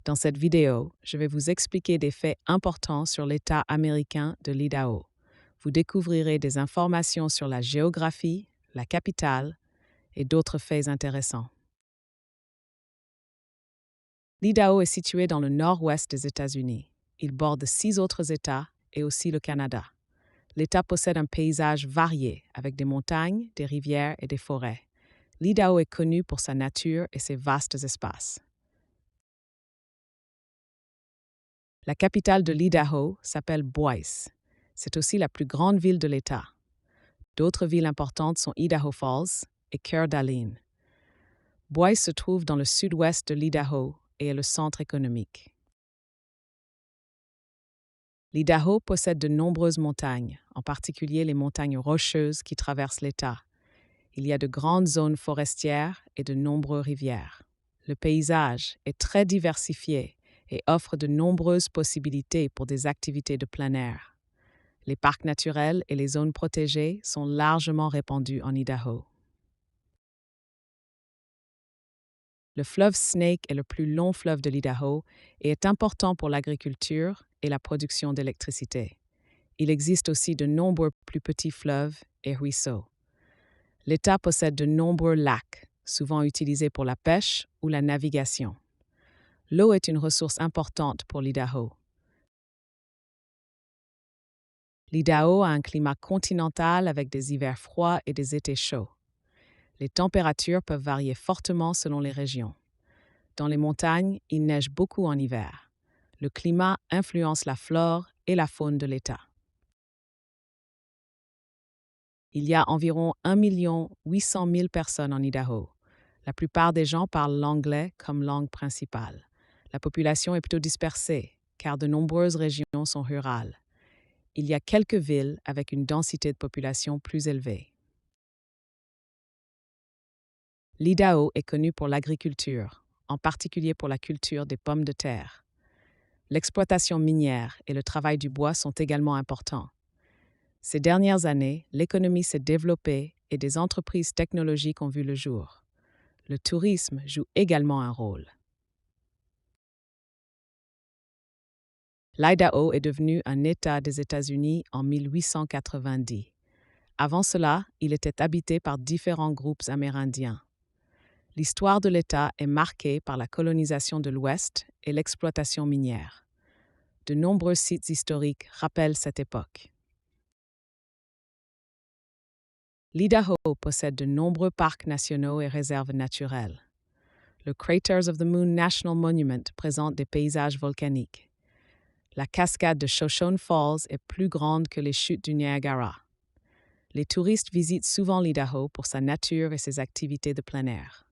Dans cette vidéo, je vais vous expliquer des faits importants sur l'État américain de l'Idaho. Vous découvrirez des informations sur la géographie, la capitale et d'autres faits intéressants. L'Idaho est situé dans le nord-ouest des États-Unis. Il borde 6 autres États et aussi le Canada. L'État possède un paysage varié avec des montagnes, des rivières et des forêts. L'Idaho est connu pour sa nature et ses vastes espaces. La capitale de l'Idaho s'appelle Boise. C'est aussi la plus grande ville de l'État. D'autres villes importantes sont Idaho Falls et Coeur d'Alene. Boise se trouve dans le sud-ouest de l'Idaho et est le centre économique. L'Idaho possède de nombreuses montagnes, en particulier les montagnes rocheuses qui traversent l'État. Il y a de grandes zones forestières et de nombreuses rivières. Le paysage est très diversifié et offre de nombreuses possibilités pour des activités de plein air. Les parcs naturels et les zones protégées sont largement répandus en Idaho. Le fleuve Snake est le plus long fleuve de l'Idaho et est important pour l'agriculture et la production d'électricité. Il existe aussi de nombreux plus petits fleuves et ruisseaux. L'État possède de nombreux lacs, souvent utilisés pour la pêche ou la navigation. L'eau est une ressource importante pour l'Idaho. L'Idaho a un climat continental avec des hivers froids et des étés chauds. Les températures peuvent varier fortement selon les régions. Dans les montagnes, il neige beaucoup en hiver. Le climat influence la flore et la faune de l'État. Il y a environ 1 800 000 personnes en Idaho. La plupart des gens parlent l'anglais comme langue principale. La population est plutôt dispersée, car de nombreuses régions sont rurales. Il y a quelques villes avec une densité de population plus élevée. L'Idaho est connu pour l'agriculture, en particulier pour la culture des pommes de terre. L'exploitation minière et le travail du bois sont également importants. Ces dernières années, l'économie s'est développée et des entreprises technologiques ont vu le jour. Le tourisme joue également un rôle. L'Idaho est devenu un État des États-Unis en 1890. Avant cela, il était habité par différents groupes amérindiens. L'histoire de l'État est marquée par la colonisation de l'Ouest et l'exploitation minière. De nombreux sites historiques rappellent cette époque. L'Idaho possède de nombreux parcs nationaux et réserves naturelles. Le Craters of the Moon National Monument présente des paysages volcaniques. La cascade de Shoshone Falls est plus grande que les chutes du Niagara. Les touristes visitent souvent l'Idaho pour sa nature et ses activités de plein air.